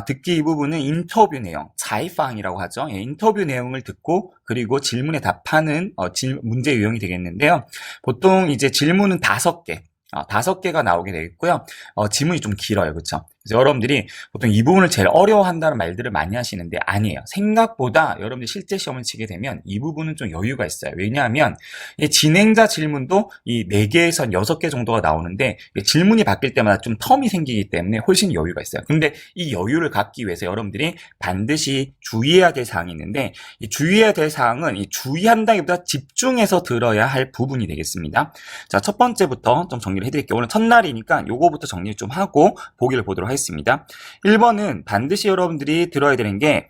듣기 이 부분은 인터뷰 내용, 자이팡이라고 하죠. 예, 인터뷰 내용을 듣고 그리고 질문에 답하는 문제 유형이 되겠는데요. 보통 이제 질문은 5개. 5개가 나오게 되겠고요. 지문이 좀 길어요. 그쵸? 그래서 여러분들이 보통 이 부분을 제일 어려워한다는 말들을 많이 하시는데 아니에요. 생각보다 여러분들 실제 시험을 치게 되면 이 부분은 좀 여유가 있어요. 왜냐하면 이 진행자 질문도 이 4개에서 6개 정도가 나오는데 질문이 바뀔 때마다 좀 텀이 생기기 때문에 훨씬 여유가 있어요. 근데 이 여유를 갖기 위해서 여러분들이 반드시 주의해야 될 사항이 있는데 이 주의해야 될 사항은 이 주의한다기보다 집중해서 들어야 할 부분이 되겠습니다. 자, 첫 번째부터 좀 정리를 해드릴게요. 오늘 첫날이니까 요거부터 정리를 좀 하고 보기를 보도록 하겠습니다. 1번은 반드시 여러분들이 들어야 되는 게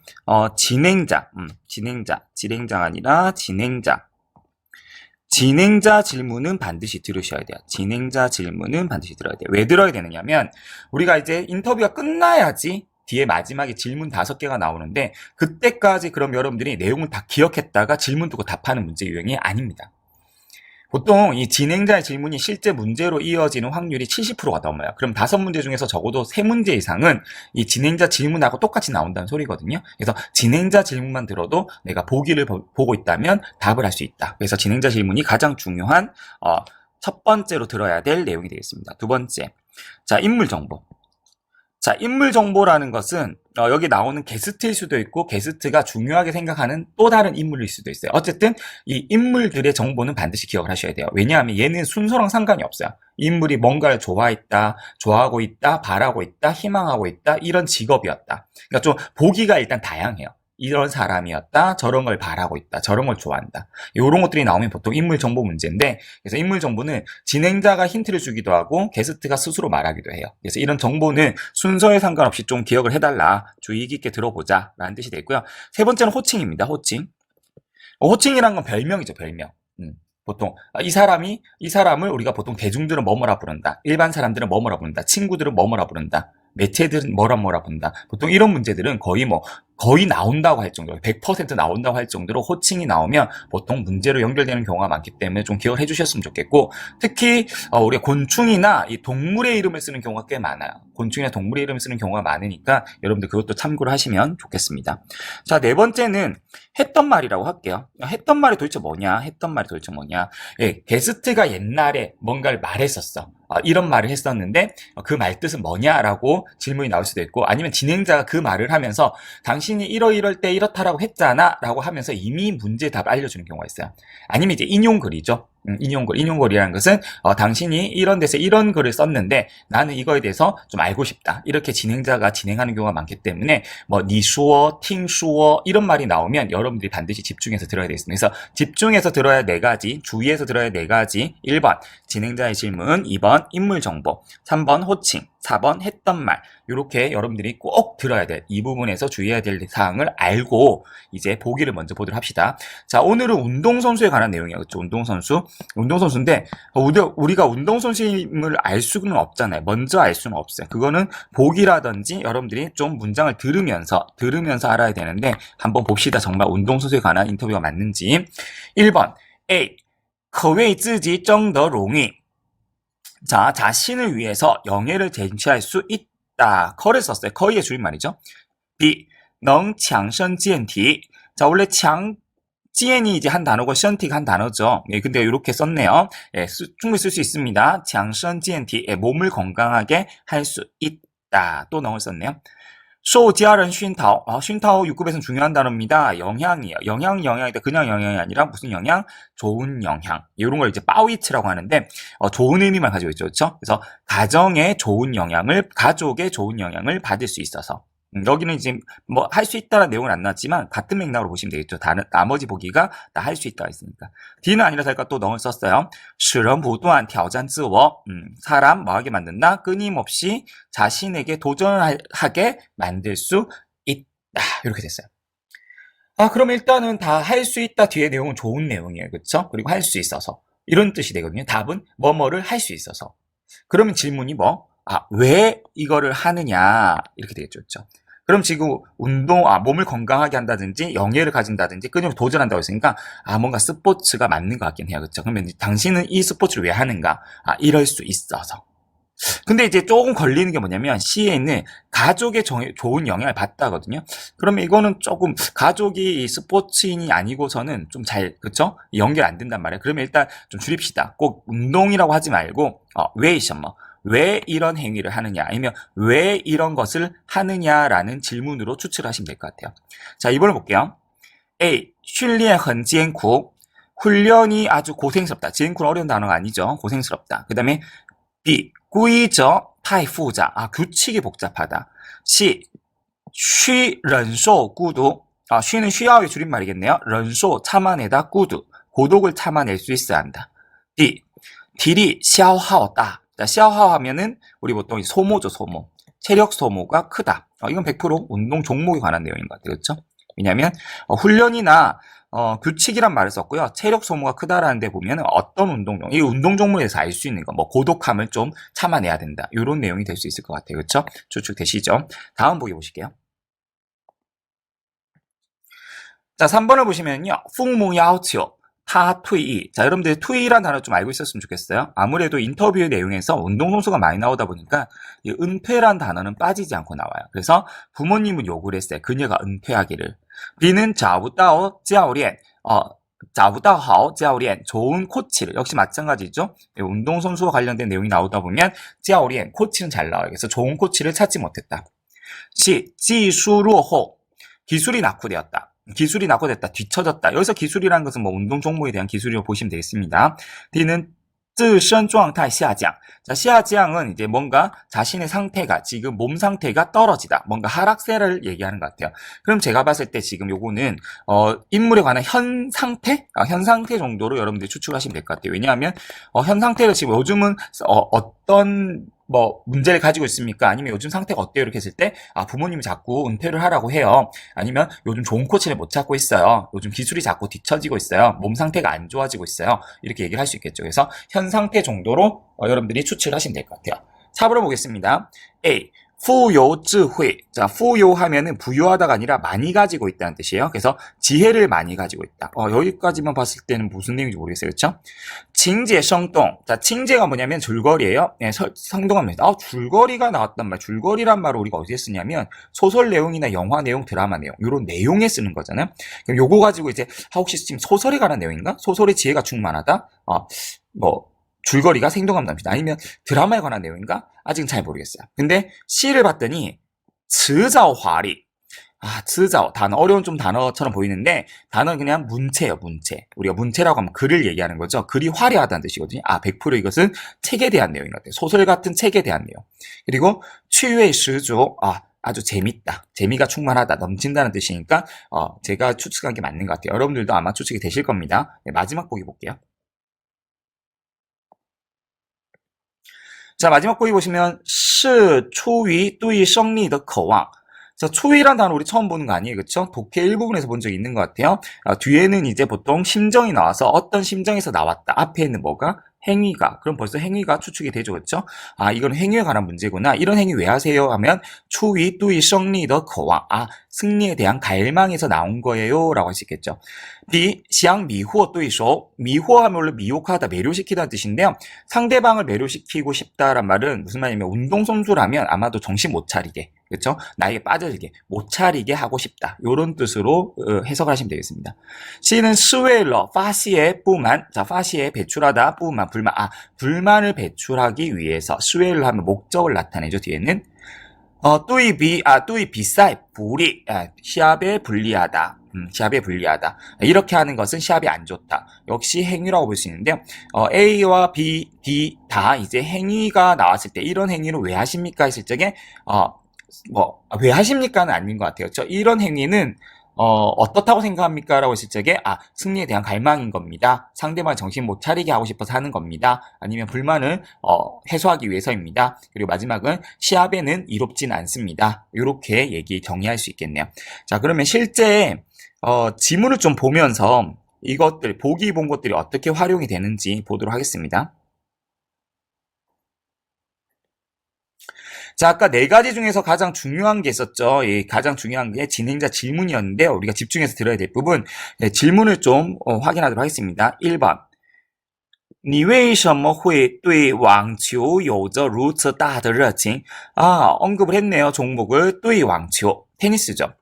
진행자가 아니라 진행자 질문은 반드시 들으셔야 돼요. 진행자 질문은 반드시 들어야 돼요. 왜 들어야 되느냐면 우리가 이제 인터뷰가 끝나야지 뒤에 마지막에 질문 5개가 나오는데 그때까지 그럼 여러분들이 내용을 다 기억했다가 질문 두고 답하는 문제 유형이 아닙니다. 보통 이 진행자의 질문이 실제 문제로 이어지는 확률이 70%가 넘어요. 그럼 5문제 중에서 적어도 3문제 이상은 이 진행자 질문하고 똑같이 나온다는 소리거든요. 그래서 진행자 질문만 들어도 내가 보기를 보고 있다면 답을 할 수 있다. 그래서 진행자 질문이 가장 중요한 첫 번째로 들어야 될 내용이 되겠습니다. 두 번째, 자, 인물 정보. 자, 인물 정보라는 것은 여기 나오는 게스트일 수도 있고 게스트가 중요하게 생각하는 또 다른 인물일 수도 있어요. 어쨌든 이 인물들의 정보는 반드시 기억을 하셔야 돼요. 왜냐하면 얘는 순서랑 상관이 없어요. 인물이 뭔가를 좋아했다, 좋아하고 있다, 바라고 있다, 희망하고 있다, 이런 직업이었다. 그러니까 좀 보기가 일단 다양해요. 이런 사람이었다, 저런 걸 바라고 있다, 저런 걸 좋아한다. 이런 것들이 나오면 보통 인물 정보 문제인데, 그래서 인물 정보는 진행자가 힌트를 주기도 하고 게스트가 스스로 말하기도 해요. 그래서 이런 정보는 순서에 상관없이 좀 기억을 해달라, 주의 깊게 들어보자 라는 뜻이 되고요. 세 번째는 호칭입니다. 호칭이란 건 별명이죠. 별명. 보통 이 사람을 우리가 보통 대중들은 뭐뭐라 부른다, 일반 사람들은 뭐뭐라 부른다, 친구들은 뭐뭐라 부른다, 매체들은 뭐라 부른다. 보통 이런 문제들은 거의 나온다고 할 정도로 100% 나온다고 할 정도로 호칭이 나오면 보통 문제로 연결되는 경우가 많기 때문에 좀 기억을 해주셨으면 좋겠고, 특히 우리가 곤충이나 이 동물의 이름을 쓰는 경우가 꽤 많아요. 곤충이나 동물의 이름을 쓰는 경우가 많으니까 여러분들 그것도 참고를 하시면 좋겠습니다. 자, 네 번째는 했던 말이라고 할게요. 했던 말이 도대체 뭐냐? 예, 게스트가 옛날에 뭔가를 말했었어. 이런 말을 했었는데 그 말 뜻은 뭐냐라고 질문이 나올 수도 있고, 아니면 진행자가 그 말을 하면서 당신이 이럴 때 이렇다라고 했잖아 라고 하면서 이미 문제 답을 알려주는 경우가 있어요. 아니면 이제 인용글이죠. 인용글이라는 것은 당신이 이런 데서 이런 글을 썼는데 나는 이거에 대해서 좀 알고 싶다, 이렇게 진행자가 진행하는 경우가 많기 때문에 니 슈어, 팅 슈어 이런 말이 나오면 여러분들이 반드시 집중해서 들어야 되겠습니다. 그래서 집중해서 들어야 4가지, 주의해서 들어야 4가지. 1번 진행자의 질문, 2번 인물 정보, 3번 호칭, 4번 했던 말. 이렇게 여러분들이 꼭 들어야 될, 이 부분에서 주의해야 될 사항을 알고 이제 보기를 먼저 보도록 합시다. 자, 오늘은 운동선수에 관한 내용이에요. 그렇죠? 운동선수인데 우리가 운동선수임을 알 수는 없잖아요. 먼저 알 수는 없어요. 그거는 보기라든지 여러분들이 좀 문장을 들으면서 알아야 되는데 한번 봅시다. 정말 운동선수에 관한 인터뷰가 맞는지. 1번 A. 可为自己争得荣誉. 자, 자신을 위해서 영예를 쟁취할 수 있다. 커를 썼어요. 커의 줄임말이죠. B. 能强身健体. 자, 원래 지엔이 이제 한 단어고 션티가 한 단어죠. 예, 근데 이렇게 썼네요. 예, 충분히 쓸 수 있습니다. 强身健体, 예, 몸을 건강하게 할 수 있다. 또 넣을 썼네요. 受家人熏陶.熏陶 6급에서는 중요한 단어입니다. 영향이에요. 영향이다. 그냥 영향이 아니라 무슨 영향? 좋은 영향. 이런 걸 이제 빠위츠라고 하는데 좋은 의미만 가지고 있죠. 그렇죠? 그래서 가족의 좋은 영향을 받을 수 있어서. 여기는 이제 뭐 할 수 있다는 내용은 안 나왔지만 같은 맥락으로 보시면 되겠죠. 나머지 보기가 다 할 수 있다가 있으니까. D는 아니라 살까 또 넣을 썼어요. 使人不断挑战自我. 사람 뭐하게 만든다? 끊임없이 자신에게 도전하게 만들 수 있다. 이렇게 됐어요. 그럼 일단은 다 할 수 있다 뒤에 내용은 좋은 내용이에요. 그렇죠? 그리고 할 수 있어서. 이런 뜻이 되거든요. 답은 뭐뭐를 할 수 있어서. 그러면 질문이 뭐? 왜 이거를 하느냐? 이렇게 되겠죠. 그렇죠? 그럼 지금 몸을 건강하게 한다든지 영예를 가진다든지 끊임없이 도전한다고 했으니까 뭔가 스포츠가 맞는 것 같긴 해요. 그렇죠? 그러면 당신은 이 스포츠를 왜 하는가? 이럴 수 있어서. 근데 이제 조금 걸리는 게 뭐냐면 C에는 가족의 좋은 영향을 받다거든요. 그러면 이거는 조금 가족이 스포츠인이 아니고서는 좀 그쵸? 연결 안 된단 말이에요. 그러면 일단 좀 줄입시다. 꼭 운동이라고 하지 말고 왜 이런 행위를 하느냐 아니면 왜 이런 것을 하느냐라는 질문으로 추측을 하시면 될 것 같아요. 자, 이번에 볼게요. A. 训练很艰苦. 훈련이 아주 고생스럽다. 艰苦는 어려운 단어가 아니죠. 고생스럽다. 그 다음에 B. 规则太复杂. 규칙이 복잡하다. C. 需忍受孤独. 쉬는 쉬야의 줄임말이겠네요. 忍受 참아내다, 孤独 고독을 참아낼 수 있어야 한다. D. 体力消耗大. 자, 消耗하면은 우리 보통 소모죠, 소모. 체력 소모가 크다. 이건 100% 운동 종목에 관한 내용인 것 같아요. 그렇죠? 왜냐하면 훈련이나 규칙이란 말을 썼고요. 체력 소모가 크다라는 데 보면 어떤 운동 종목, 이 운동 종목에서 알 수 있는 거, 뭐 고독함을 좀 참아내야 된다. 이런 내용이 될 수 있을 것 같아요. 그렇죠? 추측되시죠? 다음 보기 보실게요. 자, 3번을 보시면요. 父母要求타 투이. 자, 여러분들 투이란 단어 좀 알고 있었으면 좋겠어요. 아무래도 인터뷰 내용에서 운동선수가 많이 나오다 보니까 이 은퇴란 단어는 빠지지 않고 나와요. 그래서 부모님은 요구를 했어요. 그녀가 은퇴하기를. B는 找不到教练. 找不到好教练. 좋은 코치를. 역시 마찬가지죠. 운동선수와 관련된 내용이 나오다 보면 教练, 코치는 잘 나와요. 그래서 좋은 코치를 찾지 못했다. C. 技术落后. 기술이 낙후되었다. 기술이 낙후됐다. 뒤처졌다. 여기서 기술이라는 것은 뭐 운동 종목에 대한 기술이라고 보시면 되겠습니다. D는 自身状态下降. 자, 下降은 이제 뭔가 자신의 상태가 지금 몸 상태가 떨어지다. 뭔가 하락세를 얘기하는 것 같아요. 그럼 제가 봤을 때 지금 요거는 인물에 관한 현 상태? 현 상태 정도로 여러분들이 추측하시면 될 것 같아요. 왜냐하면 현 상태를 지금 요즘은 어떤 뭐 문제를 가지고 있습니까? 아니면 요즘 상태가 어때요? 이렇게 했을 때 부모님이 자꾸 은퇴를 하라고 해요. 아니면 요즘 좋은 코치를 못 찾고 있어요. 요즘 기술이 자꾸 뒤처지고 있어요. 몸 상태가 안 좋아지고 있어요. 이렇게 얘기를 할 수 있겠죠. 그래서 현 상태 정도로 여러분들이 추측을 하시면 될 것 같아요. 4번을 보겠습니다. A. 富有智慧. 자, 富有 하면은 부유하다가 아니라 많이 가지고 있다는 뜻이에요. 그래서 지혜를 많이 가지고 있다. 여기까지만 봤을 때는 무슨 내용인지 모르겠어요. 그렇죠? 칭제生动. 자, 칭제가 뭐냐면 줄거리예요. 네, 생동합니다. 줄거리가 나왔단 말. 줄거리란 말을 우리가 어디에 쓰냐면 소설 내용이나 영화 내용, 드라마 내용 이런 내용에 쓰는 거잖아요. 그럼 요거 가지고 이제 혹시 지금 소설에 관한 내용인가? 소설의 지혜가 충만하다? 줄거리가 생동감답니다. 아니면 드라마에 관한 내용인가? 아직은 잘 모르겠어요. 근데 C를 봤더니 辞藻华丽. 辞藻 단어 어려운 좀 단어처럼 보이는데 단어는 그냥 문체예요. 문체. 우리가 문체라고 하면 글을 얘기하는 거죠. 글이 화려하다는 뜻이거든요. 100% 이것은 책에 대한 내용인 것 같아요. 소설 같은 책에 대한 내용. 그리고 趣味十足. 아주 재밌다. 재미가 충만하다. 넘친다는 뜻이니까 제가 추측한 게 맞는 것 같아요. 여러분들도 아마 추측이 되실 겁니다. 네, 마지막 보기 볼게요. 자, 마지막 보기 보시면 是出于对胜利的渴望. 자, 추위란 단어 우리 처음 보는 거 아니에요? 그쵸? 독해 일부분에서 본 적이 있는 것 같아요. 뒤에는 이제 보통 심정이 나와서 어떤 심정에서 나왔다. 앞에 있는 뭐가? 행위가. 그럼 벌써 행위가 추측이 되죠. 그쵸? 이건 행위에 관한 문제구나. 이런 행위 왜 하세요? 하면 추위 뚜이胜利的渴望. 승리에 대한 갈망에서 나온 거예요. 라고 할 수 있겠죠. B. 想迷惑对手. 미호하면 원래 미혹하다, 매료시키다는 뜻인데요. 상대방을 매료시키고 싶다란 말은 무슨 말이냐면 운동선수라면 아마도 정신 못 차리게. 그렇죠? 나에게 빠져들게, 못 차리게 하고 싶다. 이런 뜻으로 해석을 하시면 되겠습니다. C는 是为了发泄不满. 자, 发泄 배출하다, 不满 불만. 불만을 배출하기 위해서 是为了하면 목적을 나타내죠. 뒤에는 对比赛不利. 시합에 불리하다. 시합에 불리하다. 이렇게 하는 것은 시합이 안 좋다. 역시 행위라고 볼 수 있는데요. A와 B, D 다 이제 행위가 나왔을 때 이런 행위를 왜 하십니까? 했을 적에 왜 하십니까는 아닌 것 같아요. 이런 행위는 어떻다고 생각합니까? 라고 했을 적에 승리에 대한 갈망인 겁니다. 상대방 정신 못 차리게 하고 싶어서 하는 겁니다. 아니면 불만을 해소하기 위해서입니다. 그리고 마지막은 시합에는 이롭진 않습니다. 이렇게 정의할 수 있겠네요. 자, 그러면 실제 지문을 좀 보면서 이것들 보기 본 것들이 어떻게 활용이 되는지 보도록 하겠습니다. 자, 아까 네 가지 중에서 가장 중요한 게 있었죠. 가장 중요한 게 진행자 질문이었는데요. 우리가 집중해서 들어야 될 부분, 질문을 좀 확인하도록 하겠습니다. 1번. 你为什么会对网球有着如此大的热情? 아, 언급을 했네요. 종목을 对网球, 테니스죠.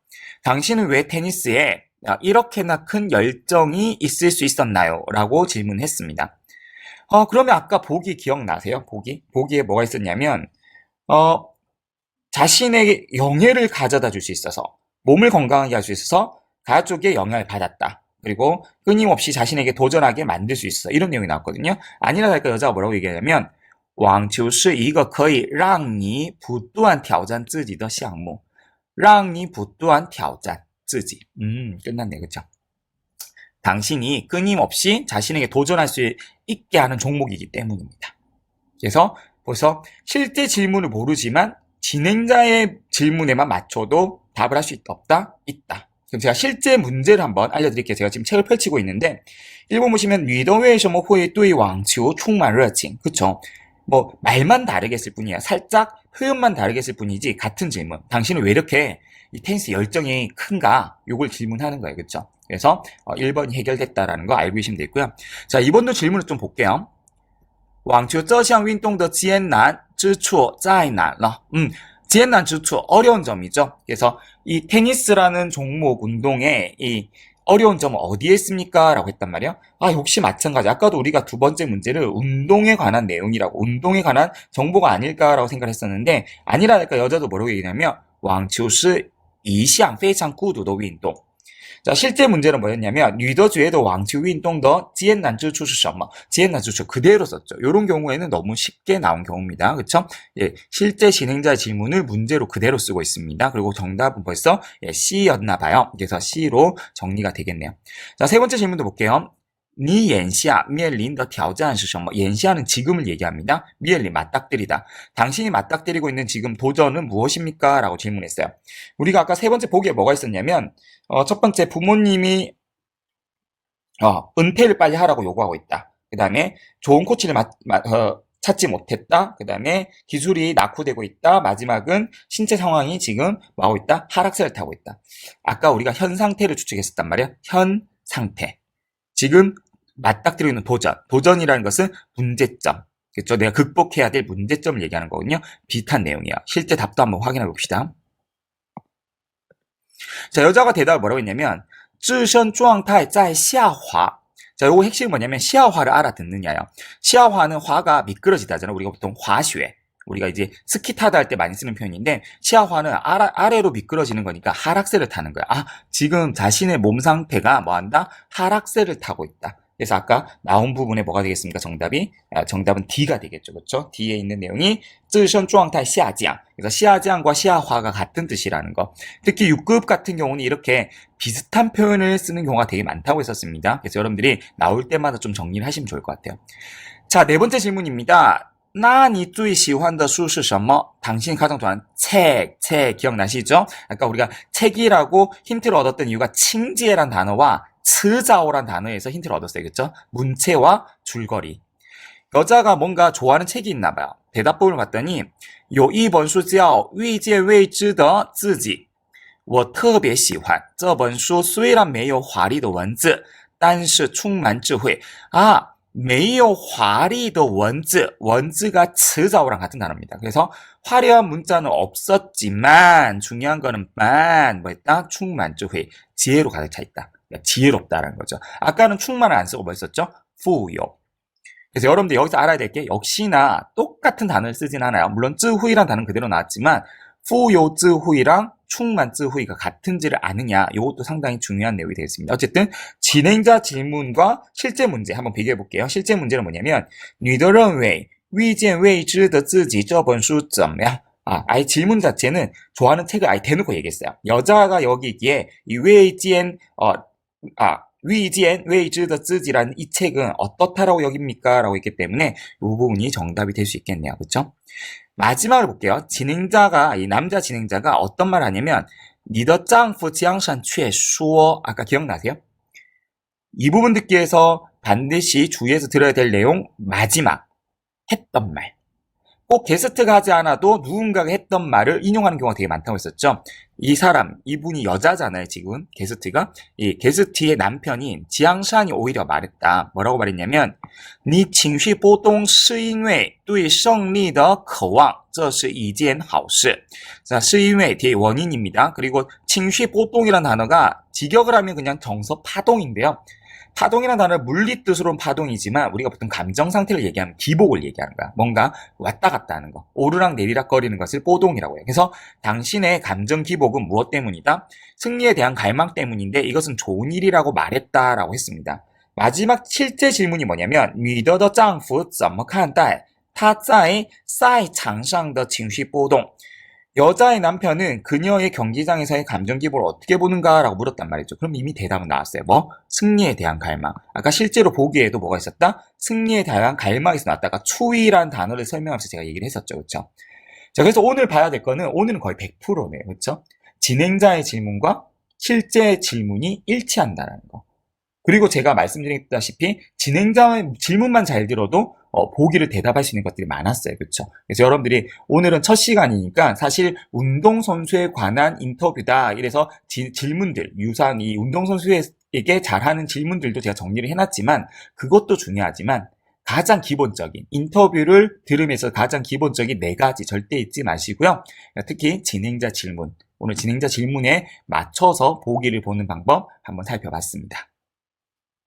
당신은 왜 테니스에 이렇게나 큰 열정이 있을 수 있었나요? 라고 질문했습니다. 그러면 아까 보기 기억나세요? 보기에 뭐가 있었냐면, 자신에게 영예를 가져다 줄 수 있어서, 몸을 건강하게 할 수 있어서 가족의 영향을 받았다. 그리고 끊임없이 자신에게 도전하게 만들 수 있어. 이런 내용이 나왔거든요. 아니라 할까 여자가 뭐라고 얘기하냐면 网球是一个可以让你不断挑战自己的项目让你不断挑战自己 끝났네. 그쵸? 당신이 끊임없이 자신에게 도전할 수 있게 하는 종목이기 때문입니다. 그래서 벌써 실제 질문을 모르지만 진행자의 질문에만 맞춰도 답을 할 수 있다, 없다? 있다. 그럼 제가 실제 문제를 한번 알려드릴게요. 제가 지금 책을 펼치고 있는데 1번 보시면 你的为什么会对网球充满热情? 그쵸? 뭐 말만 다르게 했을 뿐이야. 살짝 표현만 다르게 했을 뿐이지 같은 질문. 당신은 왜 이렇게 이 테니스 열정이 큰가? 요걸 질문하는 거예요. 그쵸? 그래서 1번이 해결됐다라는 거 알고 계시면 되겠고요. 자, 2번도 질문을 좀 볼게요. 网球这项运动的艰难之处在哪呢? 艰难之处, 어려운 점이죠. 그래서 이 테니스라는 종목 운동의 이 어려운 점은 어디에 있습니까? 라고 했단 말이에요. 역시 마찬가지. 아까도 우리가 두 번째 문제를 운동에 관한 내용이라고, 운동에 관한 정보가 아닐까라고 생각을 했었는데, 아니라니까 여자도 뭐라고 얘기냐면, 网球是一项非常孤独的运动. 자, 실제 문제는 뭐였냐면 女的觉得网球运动的艰难之处是什么? 艰难之处 그대로 썼죠. 이런 경우에는 너무 쉽게 나온 경우입니다. 그렇죠? 예, 실제 진행자의 질문을 문제로 그대로 쓰고 있습니다. 그리고 정답은 벌써 C였나 봐요. 그래서 C로 정리가 되겠네요. 자, 세 번째 질문도 볼게요. 你眼下面临的挑战是什么? 眼下는 지금을 얘기합니다. 面临 맞닥뜨리다. 당신이 맞닥뜨리고 있는 지금 도전은 무엇입니까? 라고 질문했어요. 우리가 아까 세 번째 보기에 뭐가 있었냐면 첫 번째 부모님이 은퇴를 빨리 하라고 요구하고 있다. 그 다음에 좋은 코치를 찾지 못했다. 그 다음에 기술이 낙후되고 있다. 마지막은 신체 상황이 지금 뭐하고 있다? 하락세를 타고 있다. 아까 우리가 현 상태를 추측했었단 말이에요. 현 상태. 지금 맞닥뜨리고 있는 도전이라는 것은 문제점. 그렇죠? 내가 극복해야 될 문제점을 얘기하는 거거든요. 비슷한 내용이야. 실제 답도 한번 확인해 봅시다. 자, 여자가 대답을 뭐라고 했냐면 自身状态在下滑. 자, 요거 핵심이 뭐냐면 시야화를 알아듣느냐요. 시야화는 화가 미끄러지다잖아. 우리가 보통 화쉐. 우리가 이제 스키 타다 할 때 많이 쓰는 표현인데 시야화는 아래로 미끄러지는 거니까 하락세를 타는 거야. 지금 자신의 몸 상태가 뭐한다? 하락세를 타고 있다. 그래서 아까 나온 부분에 뭐가 되겠습니까? 정답은 D가 되겠죠. 그렇죠? D에 있는 내용이 自身状态下降. 그래서 시야장과 시야화가 같은 뜻이라는 거. 특히 6급 같은 경우는 이렇게 비슷한 표현을 쓰는 경우가 되게 많다고 했었습니다. 그래서 여러분들이 나올 때마다 좀 정리를 하시면 좋을 것 같아요. 자, 네 번째 질문입니다. 那你最喜欢的书是什么? 당신이 가장 좋아하는 책 기억나시죠? 아까 우리가 책이라고 힌트를 얻었던 이유가 칭지에란 단어와 츠자오란 단어에서 힌트를 얻었어요. 그렇죠? 문체와 줄거리. 여자가 뭔가 좋아하는 책이 있나 봐요. 대답법을 봤더니 有一本书叫遇见未知的自己我特别喜欢这本书虽然没有华丽的文字但是充满智慧没有华丽的文字 文字가 츠자오랑 같은 단어입니다. 그래서 화려한 문자는 없었지만 중요한 거는 뭐였다? 충만智慧 지혜로 가득 차 있다. 그러니까 지혜롭다라는 거죠. 아까는 충만을 안 쓰고 뭐 했었죠? 후요. 그래서 여러분들 여기서 알아야 될 게 역시나 똑같은 단어를 쓰진 않아요. 물론 쯔후이란 단어는 그대로 나왔지만 후요 쯔후이랑 충만 쯔후이가 같은지를 아느냐 이것도 상당히 중요한 내용이 되겠습니다. 어쨌든 진행자 질문과 실제 문제 한번 비교해 볼게요. 실제 문제는 뭐냐면 你的认为遇见未知的自己这本书怎么样? 아예 질문 자체는 좋아하는 책을 아예 대놓고 얘기했어요. 여자가 여기에 이 위지엔未知的自己라는 이 책은 어떻다라고 여깁니까? 라고 했기 때문에 이 부분이 정답이 될 수 있겠네요. 그렇죠? 마지막으로 볼게요. 이 남자 진행자가 어떤 말을 하냐면 你的丈夫江山却说 아까 기억나세요? 이 부분 듣기 위해서 반드시 주의해서 들어야 될 내용 마지막 했던 말 꼭 게스트가 하지 않아도 누군가가 했던 말을 인용하는 경우가 되게 많다고 했었죠. 이 사람, 이분이 여자잖아요, 지금. 게스트가. 이 게스트의 남편인 지앙šan이 오히려 말했다. 뭐라고 말했냐면, 你情绪波动是因为对胜利的渴望，这是一件好事. 자, 是因为 뒤에 원인입니다. 그리고 情绪波动이라는 단어가 직역을 하면 그냥 정서 파동인데요. 파동이라는 단어는 물리 뜻으로는 파동이지만 우리가 보통 감정 상태를 얘기하면 기복을 얘기하는 거야. 뭔가 왔다 갔다 하는 거. 오르락 내리락 거리는 것을 뽀동이라고 해요. 그래서 당신의 감정 기복은 무엇 때문이다? 승리에 대한 갈망 때문인데 이것은 좋은 일이라고 말했다라고 했습니다. 마지막 실제 질문이 뭐냐면 你的丈夫怎么看待他在赛场上的情绪波动? 여자의 남편은 그녀의 경기장에서의 감정 기복을 어떻게 보는가라고 물었단 말이죠. 그럼 이미 대답은 나왔어요. 뭐? 승리에 대한 갈망. 아까 실제로 보기에도 뭐가 있었다? 승리에 대한 갈망에서 나왔다가 추위라는 단어를 설명하면서 제가 얘기를 했었죠. 그렇죠? 자, 그래서 오늘 봐야 될 거는 오늘은 거의 100%네요. 그렇죠? 진행자의 질문과 실제 질문이 일치한다는 거. 그리고 제가 말씀드렸다시피 진행자의 질문만 잘 들어도 보기를 대답할 수 있는 것들이 많았어요. 그렇죠? 그래서 여러분들이 오늘은 첫 시간이니까 사실 운동선수에 관한 인터뷰다. 이래서 질문들, 유사한 이 운동선수에게 잘하는 질문들도 제가 정리를 해놨지만 그것도 중요하지만 가장 기본적인 인터뷰를 들으면서 가장 기본적인 4가지 절대 잊지 마시고요. 특히 진행자 질문, 오늘 진행자 질문에 맞춰서 보기를 보는 방법 한번 살펴봤습니다.